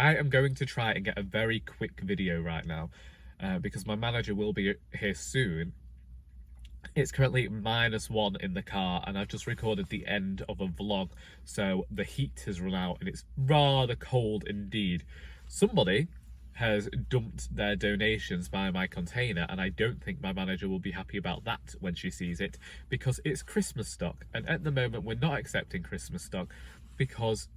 I am going to try and get a very quick video right now because my manager will be here soon. It's currently -1 in the car and I've just recorded the end of a vlog, so the heat has run out and it's rather cold indeed. Somebody has dumped their donations by my container and I don't think my manager will be happy about that when she sees it, because it's Christmas stock, and at the moment we're not accepting Christmas stock because,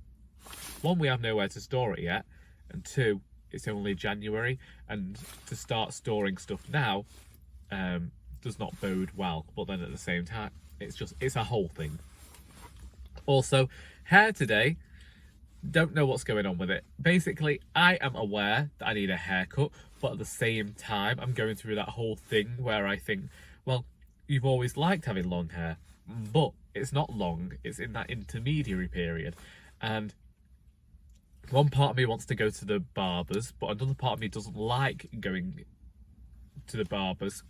one, we have nowhere to store it yet, and two, it's only January, and to start storing stuff now does not bode well. But then at the same time, it's a whole thing. Also, hair today, don't know what's going on with it. Basically, I am aware that I need a haircut, but at the same time, I'm going through that whole thing where I think, well, you've always liked having long hair, but it's not long, it's in that intermediary period. And one part of me wants to go to the barbers, but another part of me doesn't like going to the barbers.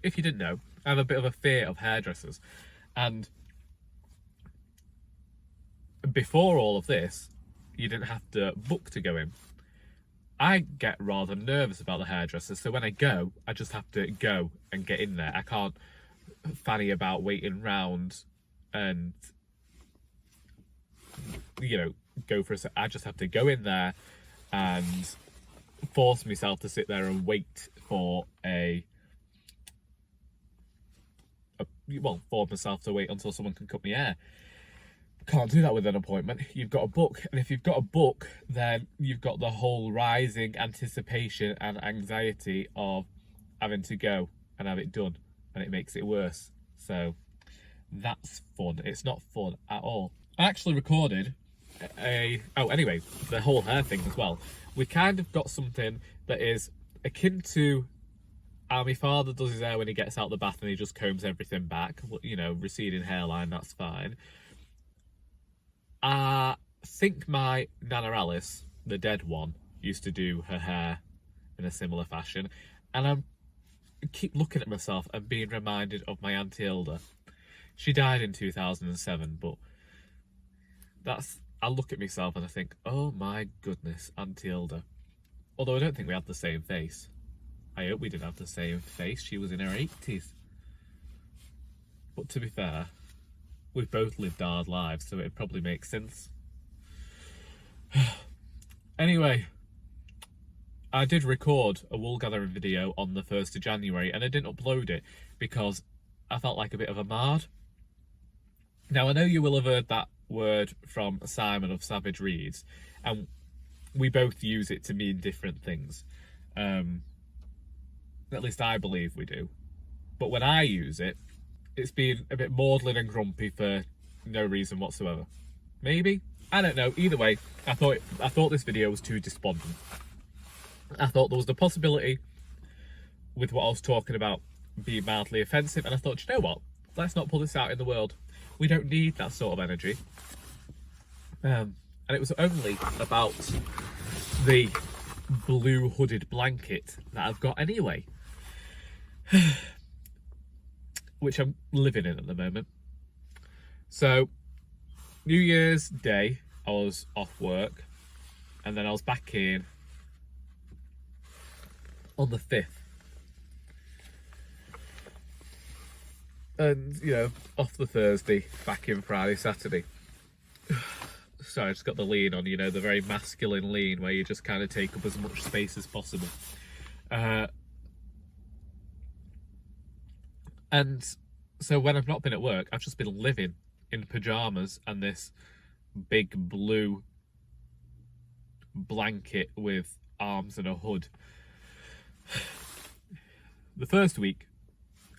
If you didn't know, I have a bit of a fear of hairdressers. And before all of this, you didn't have to book to go in. I get rather nervous about the hairdressers, so when I go, I just have to go and get in there. I can't fanny about waiting round and, you know, go for I just have to go in there and force myself to sit there and wait for force myself to wait until someone can cut my hair. Can't do that with an appointment. You've got a book, and if you've got a book, then you've got the whole rising anticipation and anxiety of having to go and have it done, and it makes it worse. So that's fun. It's not fun at all. I actually recorded anyway, the whole hair thing as well. We kind of got something that is akin to how my father does his hair when he gets out the bath and he just combs everything back. You know, receding hairline, that's fine. I think my Nana Alice, the dead one, used to do her hair in a similar fashion, and I keep looking at myself and being reminded of my Auntie Hilda. She died in 2007, but I look at myself and I think, oh my goodness, Auntie Hilda. Although I don't think we had the same face. I hope we didn't have the same face. She was in her 80s. But to be fair, we've both lived hard lives, so it probably makes sense. Anyway, I did record a Woolgathering video on the 1st of January and I didn't upload it because I felt like a bit of a mard. Now, I know you will have heard that word from Simon of Savage Reads, and we both use it to mean different things. At least I believe we do. But when I use it, it's been a bit maudlin and grumpy for no reason whatsoever. Maybe? I don't know. Either way, I thought this video was too despondent. I thought there was the possibility with what I was talking about being mildly offensive, and I thought, you know what? Let's not put this out in the world. We don't need that sort of energy. And it was only about the blue hooded blanket that I've got anyway. Which I'm living in at the moment. So, New Year's Day, I was off work, and then I was back in on the 5th. And, you know, off the Thursday, back in Friday, Saturday. Sorry, I just got the lean on, you know, the very masculine lean where you just kind of take up as much space as possible. And so when I've not been at work, I've just been living in pyjamas and this big blue blanket with arms and a hood. The first week,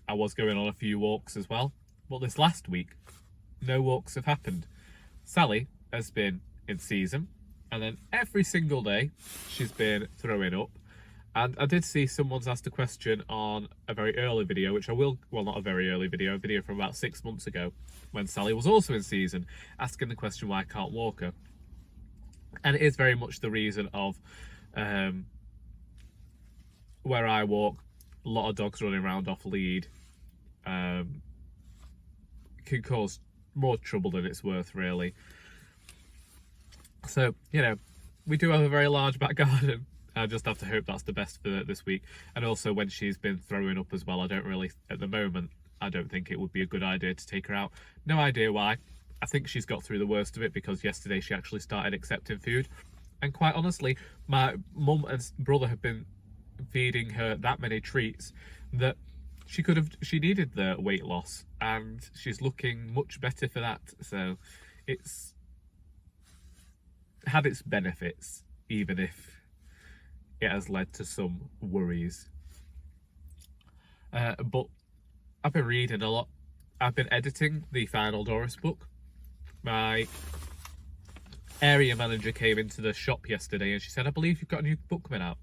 I was going on a few walks as well, but this last week, no walks have happened. Sally has been in season, and then every single day, she's been throwing up. And I did see someone's asked a question on a very early video, which I will, well, not a very early video, a video from about 6 months ago, when Sally was also in season, asking the question why I can't walk her. And it is very much the reason of where I walk, a lot of dogs running around off lead, can cause more trouble than it's worth, really. So, you know, we do have a very large back garden. I just have to hope that's the best for this week. And also when she's been throwing up as well, I don't really, at the moment, I don't think it would be a good idea to take her out. No idea why. I think she's got through the worst of it because yesterday she actually started accepting food. And quite honestly, my mum and brother have been feeding her that many treats that she needed the weight loss, and she's looking much better for that. So it's had its benefits, even if it has led to some worries. But I've been reading a lot. I've been editing the final Doris book. My area manager came into the shop yesterday and she said, I believe you've got a new book coming out.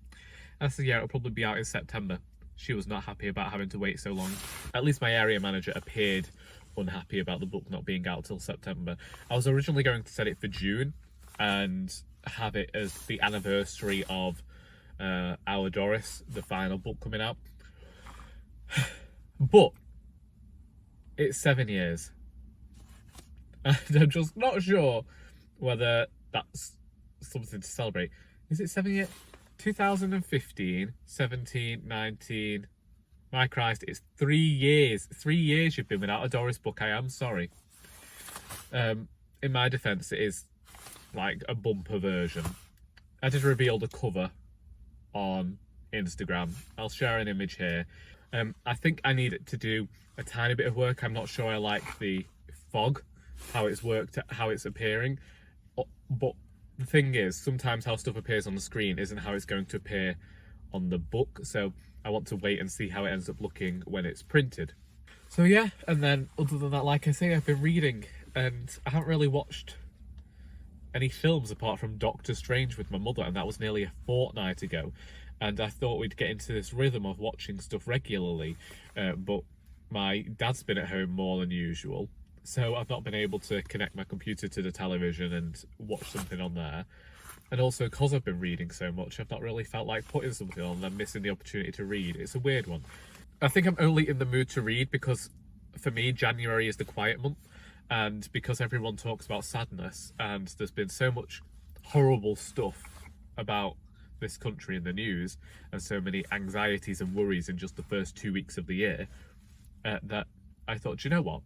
And I said, yeah, it'll probably be out in September. She was not happy about having to wait so long. At least my area manager appeared unhappy about the book not being out till September. I was originally going to set it for June and have it as the anniversary of Our Doris, the final book coming out. But it's 7 years. And I'm just not sure whether that's something to celebrate. Is it 7 years? 2015, 17, 19. My Christ, it's 3 years. 3 years you've been without a Doris book. I am sorry. In my defence, it is like a bumper version. I did reveal the cover on Instagram. I'll share an image here. I think I need it to do a tiny bit of work. I'm not sure I like the fog, how it's worked, how it's appearing. But the thing is, sometimes how stuff appears on the screen isn't how it's going to appear on the book. So I want to wait and see how it ends up looking when it's printed. So yeah, and then other than that, like I say, I've been reading and I haven't really watched any films apart from Doctor Strange with my mother, and that was nearly a fortnight ago. And I thought we'd get into this rhythm of watching stuff regularly, but my dad's been at home more than usual, so I've not been able to connect my computer to the television and watch something on there. And also, because I've been reading so much, I've not really felt like putting something on and missing the opportunity to read. It's a weird one. I think I'm only in the mood to read because, for me, January is the quiet month, and because everyone talks about sadness, and there's been so much horrible stuff about this country in the news, and so many anxieties and worries in just the first 2 weeks of the year, that I thought, you know what?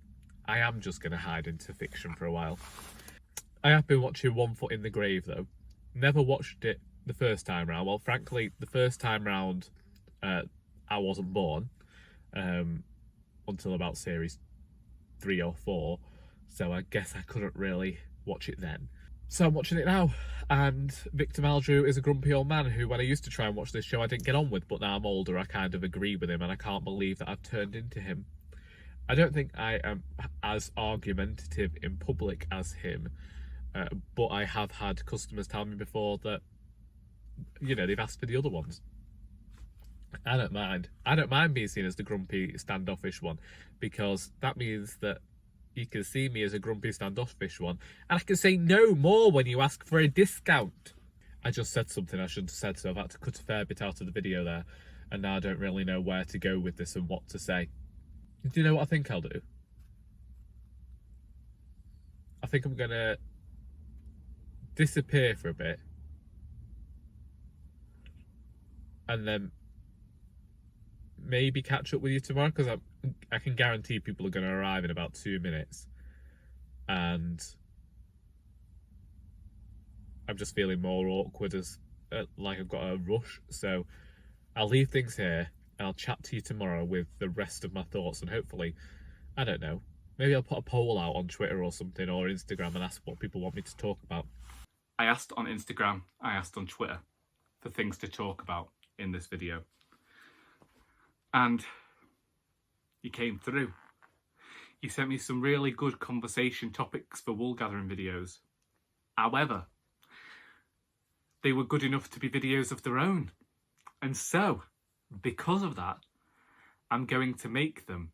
I am just going to hide into fiction for a while. I have been watching One Foot in the Grave, though. Never watched it the first time round. Well, frankly, the first time round, I wasn't born until about series 3 or 4, so I guess I couldn't really watch it then. So I'm watching it now, and Victor Meldrew is a grumpy old man who, when I used to try and watch this show, I didn't get on with, but now I'm older, I kind of agree with him, and I can't believe that I've turned into him. I don't think I am as argumentative in public as him, but I have had customers tell me before that, you know, they've asked for the other ones. I don't mind. I don't mind being seen as the grumpy, standoffish one, because that means that you can see me as a grumpy, standoffish one, and I can say no more when you ask for a discount. I just said something I shouldn't have said, so I've had to cut a fair bit out of the video there, and now I don't really know where to go with this and what to say. Do you know what I think I'll do? I think I'm gonna disappear for a bit, and then maybe catch up with you tomorrow, because I can guarantee people are going to arrive in about 2 minutes, and I'm just feeling more awkward, as like I've got a rush. So I'll leave things here and I'll chat to you tomorrow with the rest of my thoughts, and hopefully, I don't know, maybe I'll put a poll out on Twitter or something, or Instagram, and ask what people want me to talk about. I asked on Instagram, I asked on Twitter for things to talk about in this video, and you came through. You sent me some really good conversation topics for Woolgathering videos. However, they were good enough to be videos of their own. And so, because of that, I'm going to make them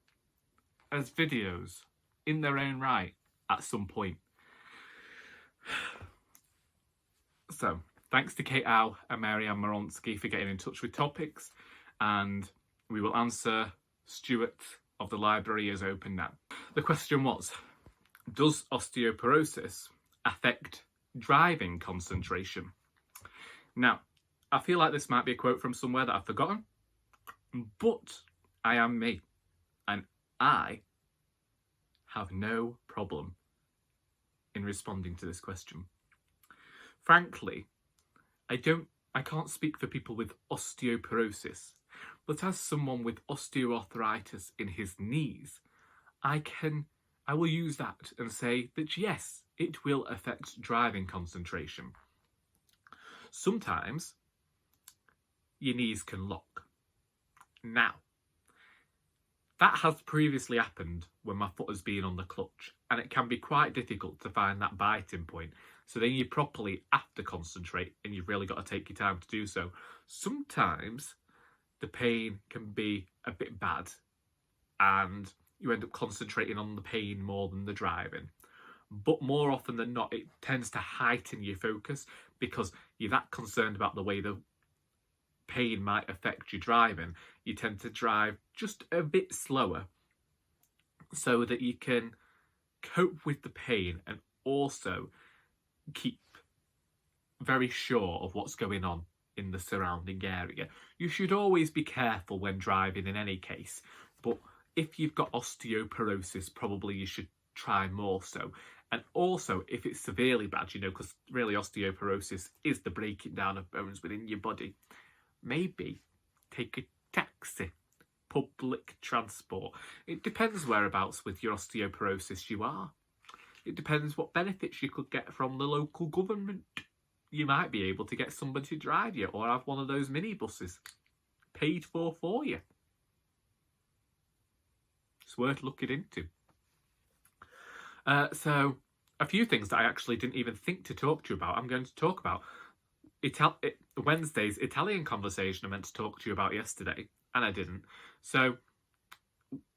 as videos in their own right at some point. So, thanks to Kate Ow and Mary-Ann Moronsky for getting in touch with topics, and we will answer. Stuart of the library is open now. The question was, does osteoporosis affect driving concentration? Now, I feel like this might be a quote from somewhere that I've forgotten, but I am me, and I have no problem in responding to this question. Frankly, I can't speak for people with osteoporosis, but as someone with osteoarthritis in his knees, I will use that and say that yes, it will affect driving concentration. Sometimes your knees can lock. Now, that has previously happened when my foot has been on the clutch, and it can be quite difficult to find that biting point. So then you properly have to concentrate, and you've really got to take your time to do so. Sometimes the pain can be a bit bad, and you end up concentrating on the pain more than the driving. But more often than not, it tends to heighten your focus because you're that concerned about the way the pain might affect your driving. You tend to drive just a bit slower so that you can cope with the pain and also keep very sure of what's going on in the surrounding area. You should always be careful when driving in any case, but if you've got osteoporosis, probably you should try more so. And also, if it's severely bad, because really osteoporosis is the breaking down of bones within your body, maybe take a taxi, public transport. It depends whereabouts with your osteoporosis you are. It depends what benefits you could get from the local government. You might be able to get somebody to drive you or have one of those minibuses paid for you. It's worth looking into. So, a few things that I actually didn't even think to talk to you about. I'm going to talk about Wednesday's Italian conversation I meant to talk to you about yesterday, and I didn't. So,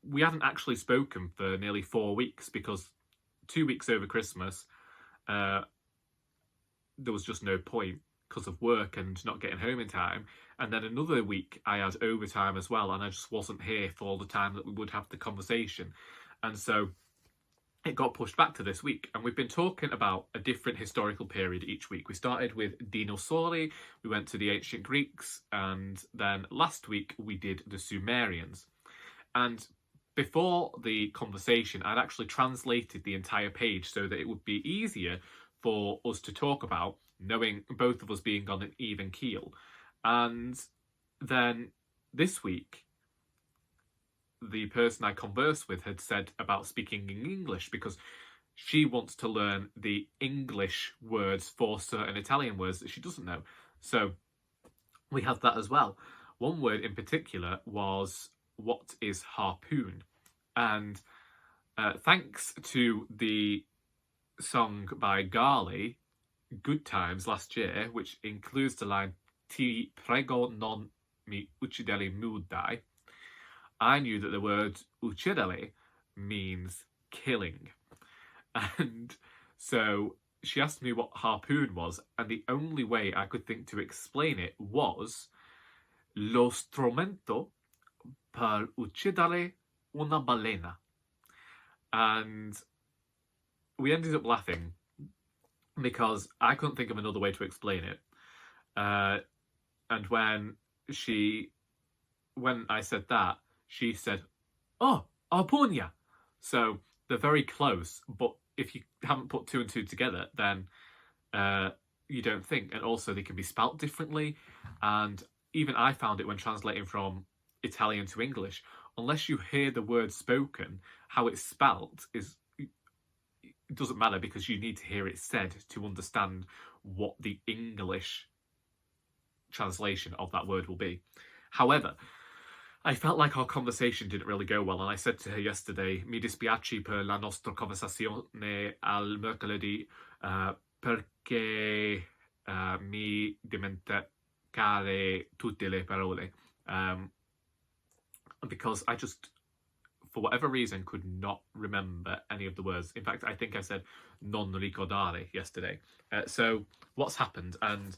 we haven't actually spoken for nearly 4 weeks because 2 weeks over Christmas, there was just no point because of work and not getting home in time. And then another week I had overtime as well, and I just wasn't here for all the time that we would have the conversation. And so it got pushed back to this week, and we've been talking about a different historical period each week. We started with dinosauri, we went to the ancient Greeks, and then last week we did the Sumerians. And before the conversation, I'd actually translated the entire page so that it would be easier for us to talk about, knowing both of us being on an even keel. And then this week, the person I conversed with had said about speaking in English because she wants to learn the English words for certain Italian words that she doesn't know. So we had that as well. One word in particular was, what is harpoon? And thanks to the song by Garley, Good Times, last year, which includes the line Ti prego non mi uccidere mudai, I knew that the word uccidere means killing. And so she asked me what harpoon was, and the only way I could think to explain it was lo strumento per uccidere una balena. And we ended up laughing because I couldn't think of another way to explain it. And when I said that, she said, "Oh, harpoonia." So they're very close, but if you haven't put two and two together, then you don't think. And also they can be spelt differently. And even I found it when translating from Italian to English, unless you hear the word spoken, how it's spelt it doesn't matter because you need to hear it said to understand what the English translation of that word will be. However, I felt like our conversation didn't really go well, and I said to her yesterday, mi dispiace per la nostra conversazione al mercoledì perché mi dimenticare tutte le parole. Because I just, for whatever reason, could not remember any of the words. In fact, I think I said non ricordare yesterday. So what's happened? And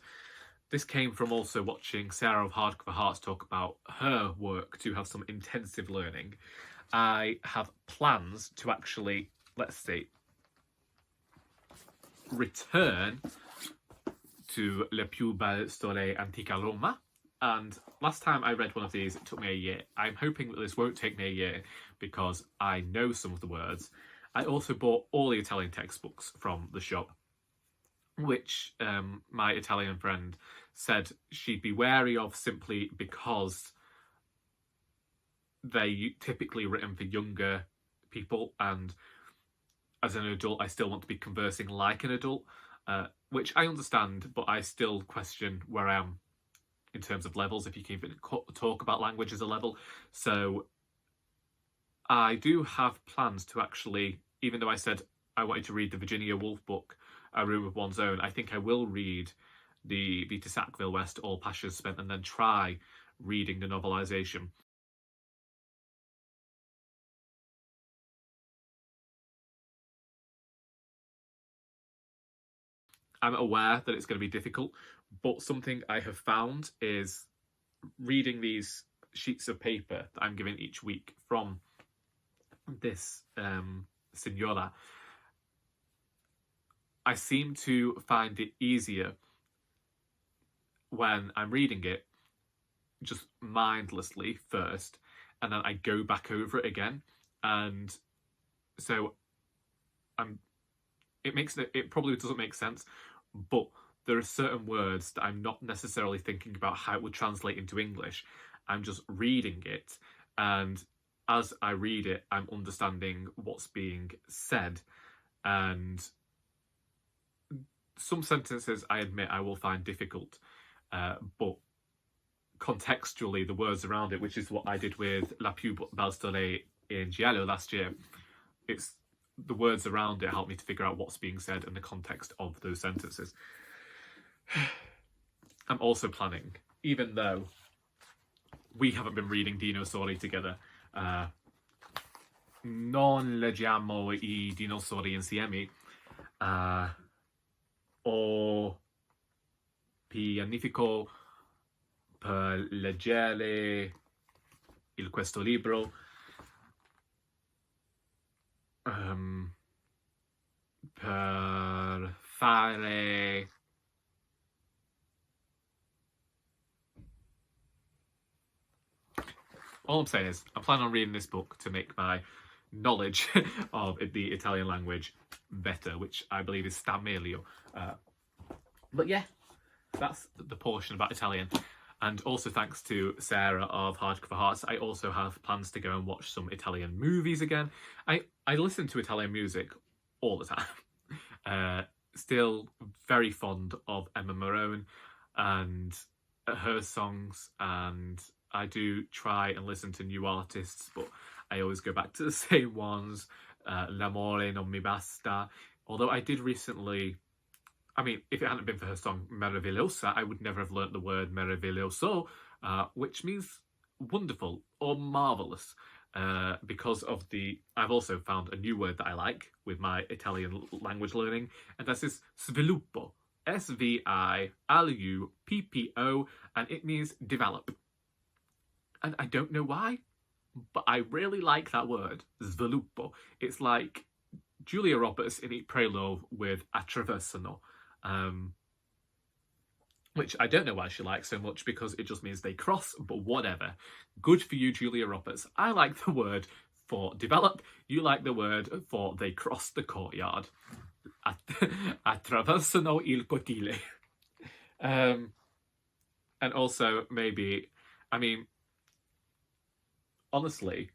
this came from also watching Sarah of Hardcover Hearts talk about her work to have some intensive learning. I have plans to actually, let's see, return to Le plus belle storie antica Roma. And last time I read one of these, it took me a year. I'm hoping that this won't take me a year because I know some of the words. I also bought all the Italian textbooks from the shop, which my Italian friend said she'd be wary of simply because they typically written for younger people, and as an adult I still want to be conversing like an adult, which I understand, but I still question where I am in terms of levels, if you can even talk about language as a level. So I do have plans to actually, even though I said I wanted to read the Virginia Woolf book, A Room of One's Own, I think I will read the Vita Sackville West, All Passions Spent, and then try reading the novelisation. I'm aware that it's going to be difficult, but something I have found is reading these sheets of paper that I'm given each week from this Signora, I seem to find it easier when I'm reading it just mindlessly first, and then I go back over it again, and so it probably doesn't make sense, but there are certain words that I'm not necessarily thinking about how it would translate into English. I'm just reading it, and as I read it, I'm understanding what's being said. And some sentences, I admit, I will find difficult, but contextually, the words around it, which is what I did with La plus belle storie in Giallo last year, it's the words around it help me to figure out what's being said and the context of those sentences. I'm also planning, even though we haven't been reading dinosauri together, non leggiamo I dinosauri insieme, ho pianifico per leggere questo libro per fare all I'm saying is I plan on reading this book to make my knowledge of the Italian language better, which I believe is sta meglio. But yeah, that's the portion about Italian. And also thanks to Sarah of Hardcover Hearts, I also have plans to go and watch some Italian movies again. I listen to Italian music all the time. Still very fond of Emma Marone and her songs, and I do try and listen to new artists, but I always go back to the same ones. L'amore non mi basta. Although I did recently, I mean, if it hadn't been for her song Meravigliosa, I would never have learnt the word meraviglioso, which means wonderful or marvellous. Because of I've also found a new word that I like with my Italian language learning, and that is sviluppo. Sviluppo, and it means develop. And I don't know why, but I really like that word, sviluppo. It's like Julia Roberts in Eat, Pray, Love with attraversano, which I don't know why she likes so much, because it just means they cross, but whatever. Good for you, Julia Roberts. I like the word for develop. You like the word for they cross the courtyard. Attraversano il cortile. And also maybe, I mean, honestly,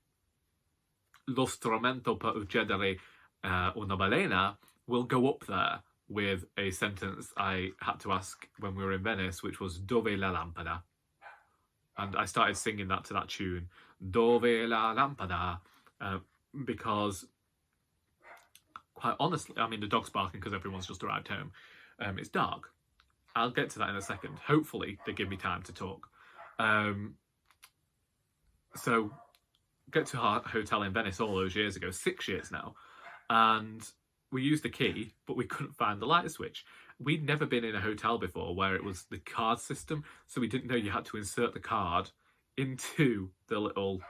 lo strumento per uccidere una balena will go up there with a sentence I had to ask when we were in Venice, which was Dove la lampada? And I started singing that to that tune, Dove la lampada, because quite honestly, I mean, the dog's barking because everyone's just arrived home. It's dark. I'll get to that in a second. Hopefully they give me time to talk. So get to our hotel in Venice all those years ago, 6 years now, and we used the key, but we couldn't find the light switch. We'd never been in a hotel before where it was the card system, so we didn't know you had to insert the card into the little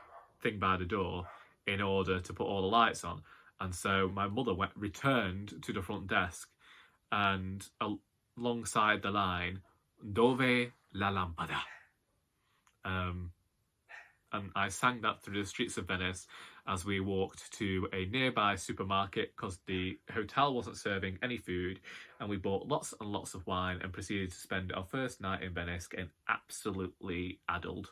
thing by the door in order to put all the lights on. And so my mother returned to the front desk, and alongside the line, Dove la lampada? And I sang that through the streets of Venice as we walked to a nearby supermarket because the hotel wasn't serving any food, and we bought lots and lots of wine and proceeded to spend our first night in Venice getting absolutely addled.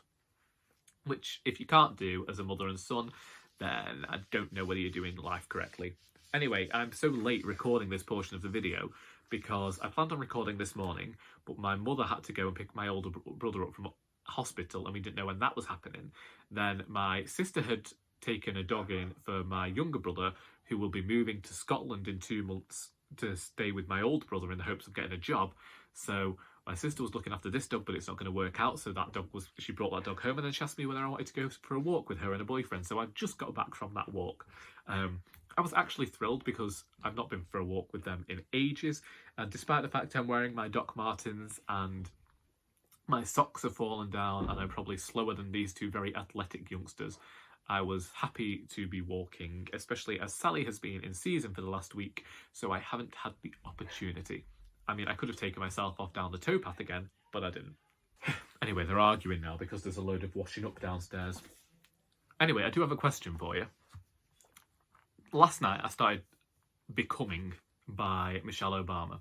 Which, if you can't do as a mother and son, then I don't know whether you're doing life correctly. Anyway, I'm so late recording this portion of the video because I planned on recording this morning, but my mother had to go and pick my older brother up from hospital, and we didn't know when that was happening. Then my sister had taken a dog in for my younger brother, who will be moving to Scotland in 2 months to stay with my older brother in the hopes of getting a job. So my sister was looking after this dog, but it's not going to work out. So she brought that dog home, and then she asked me whether I wanted to go for a walk with her and a boyfriend. So I just got back from that walk. I was actually thrilled because I've not been for a walk with them in ages. And despite the fact I'm wearing my Doc Martens and my socks have fallen down and I'm probably slower than these two very athletic youngsters, I was happy to be walking, especially as Sally has been in season for the last week, so I haven't had the opportunity. I mean, I could have taken myself off down the towpath again, but I didn't. Anyway, they're arguing now because there's a load of washing up downstairs. Anyway, I do have a question for you. Last night I started Becoming by Michelle Obama,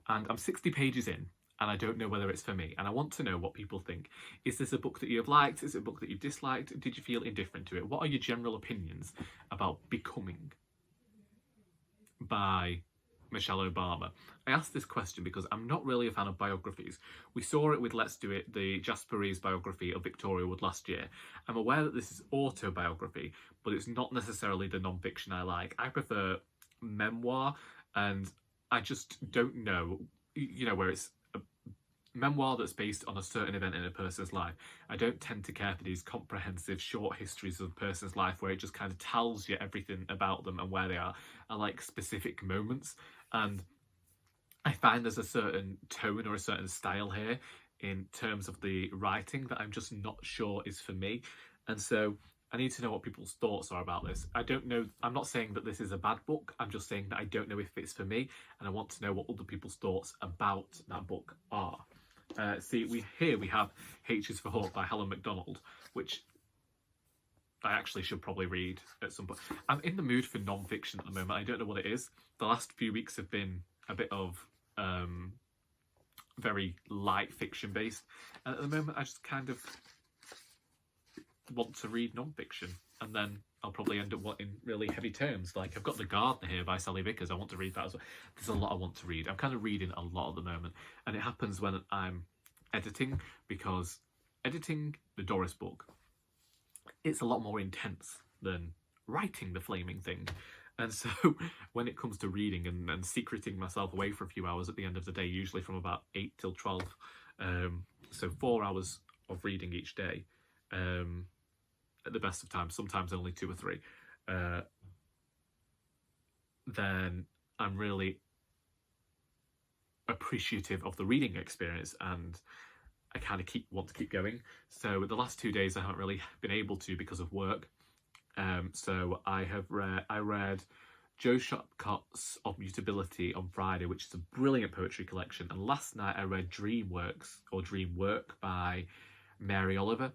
and I'm 60 pages in, and I don't know whether it's for me, and I want to know what people think. Is this a book that you have liked? Is it a book that you've disliked? Did you feel indifferent to it? What are your general opinions about Becoming by Michelle Obama? I asked this question because I'm not really a fan of biographies. We saw it with Let's Do It, the Jasper Rees biography of Victoria Wood last year. I'm aware that this is autobiography, but it's not necessarily the non-fiction I like. I prefer memoir, and I just don't know, where it's a memoir that's based on a certain event in a person's life. I don't tend to care for these comprehensive short histories of a person's life where it just kind of tells you everything about them and where they are. I like specific moments, and I find there's a certain tone or a certain style here in terms of the writing that I'm just not sure is for me. And so I need to know what people's thoughts are about this. I don't know, I'm not saying that this is a bad book, I'm just saying that I don't know if it's for me, and I want to know what other people's thoughts about that book are. We have H is for Hawk by Helen Macdonald, which I actually should probably read at some point. I'm in the mood for non-fiction at the moment. I don't know what it is. The last few weeks have been a bit of very light fiction based, and at the moment I just kind of want to read non-fiction, and then I'll probably end up wanting really heavy tomes. Like, I've got The Gardener here by Sally Vickers. I want to read that as well. There's a lot I want to read. I'm kind of reading a lot at the moment, and it happens when I'm editing, because editing the Doris book, it's a lot more intense than writing the flaming thing. And so when it comes to reading and secreting myself away for a few hours at the end of the day, usually from about 8 till 12, so 4 hours of reading each day, at the best of times, sometimes only 2 or 3, then I'm really appreciative of the reading experience, and I kind of want to keep going. So the last 2 days I haven't really been able to because of work. So I read Joe Shopcott's Of Mutability on Friday, which is a brilliant poetry collection, and last night I read Dreamwork by Mary Oliver.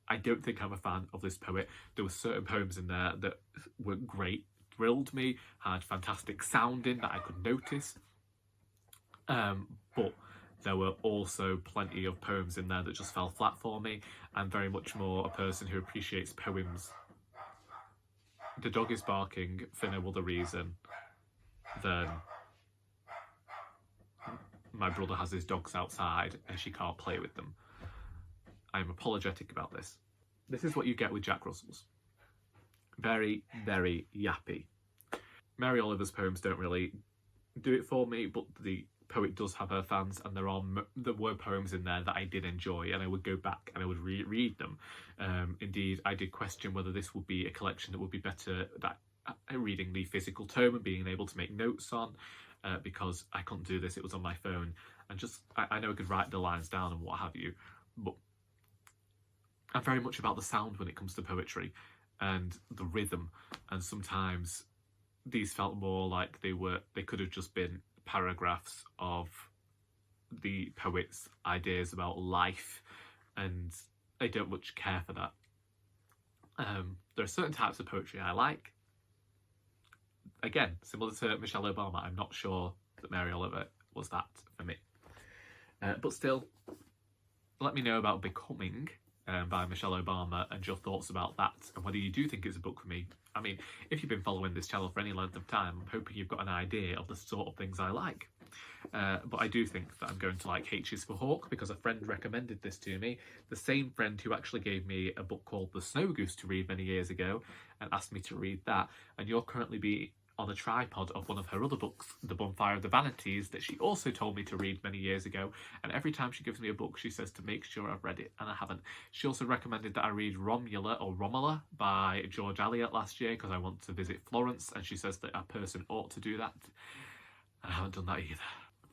I don't think I'm a fan of this poet. There were certain poems in there that were great, thrilled me, had fantastic sound in that I could notice, but there were also plenty of poems in there that just fell flat for me. I'm very much more a person who appreciates poems. The dog is barking for no other reason than my brother has his dogs outside and she can't play with them. I'm apologetic about this. This is what you get with Jack Russell's. Very, very yappy. Mary Oliver's poems don't really do it for me, but the poet does have her fans, and there were poems in there that I did enjoy, and I would go back and I would reread them. Indeed, I did question whether this would be a collection that would be better at reading the physical tome and being able to make notes on, because I couldn't do this. It was on my phone, and I know I could write the lines down and what have you, but I'm very much about the sound when it comes to poetry and the rhythm, and sometimes these felt more like they could have just been paragraphs of the poet's ideas about life, and I don't much care for that. There are certain types of poetry I like. Again, similar to Michelle Obama, I'm not sure that Mary Oliver was that for me. But still, let me know about Becoming by Michelle Obama and your thoughts about that, and whether you do think it's a book for me. I mean, if you've been following this channel for any length of time, I'm hoping you've got an idea of the sort of things I like. But I do think that I'm going to like H is for Hawk because a friend recommended this to me. The same friend who actually gave me a book called The Snow Goose to read many years ago and asked me to read that. And you'll currently be on a tripod of one of her other books, The Bonfire of the Vanities, that she also told me to read many years ago. And every time she gives me a book, she says to make sure I've read it, and I haven't. She also recommended that I read Romola by George Eliot last year because I want to visit Florence, and she says that a person ought to do that. And I haven't done that either.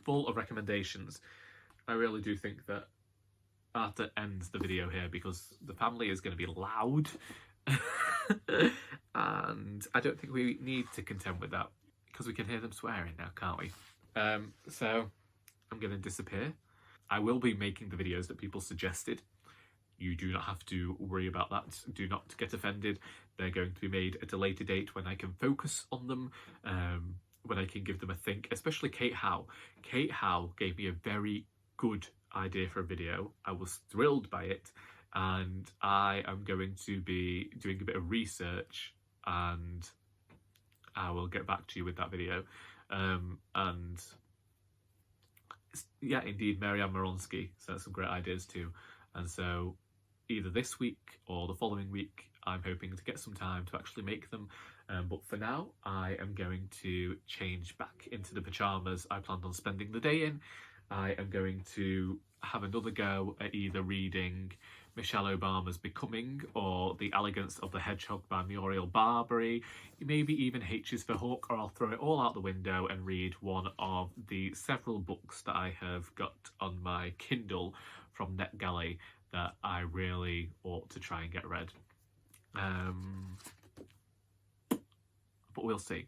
Full of recommendations. I really do think that I have to end the video here because the family is going to be loud. And I don't think we need to contend with that because we can hear them swearing now, can't we? So I'm going to disappear. I will be making the videos that people suggested. You do not have to worry about that. Do not get offended. They're going to be made at a later date when I can focus on them, when I can give them a think, especially Kate Howe. Kate Howe gave me a very good idea for a video. I was thrilled by it, and I am going to be doing a bit of research, and I will get back to you with that video. And yeah, indeed, Marianne Moronsky sent some great ideas too. And so either this week or the following week, I'm hoping to get some time to actually make them. But for now, I am going to change back into the pyjamas I planned on spending the day in. I am going to have another go at either reading Michelle Obama's Becoming or The Elegance of the Hedgehog by Muriel Barbery, maybe even H is for Hawk, or I'll throw it all out the window and read one of the several books that I have got on my Kindle from NetGalley that I really ought to try and get read. But we'll see.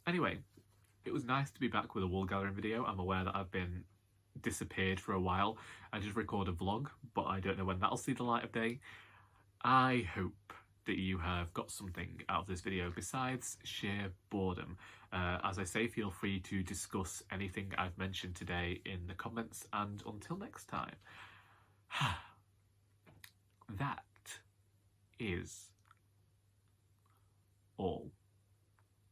Anyway, it was nice to be back with a Woolgathering video. I'm aware that I've been disappeared for a while. I did record a vlog, but I don't know when that'll see the light of day. I hope that you have got something out of this video besides sheer boredom. As I say, feel free to discuss anything I've mentioned today in the comments, and until next time, that is all.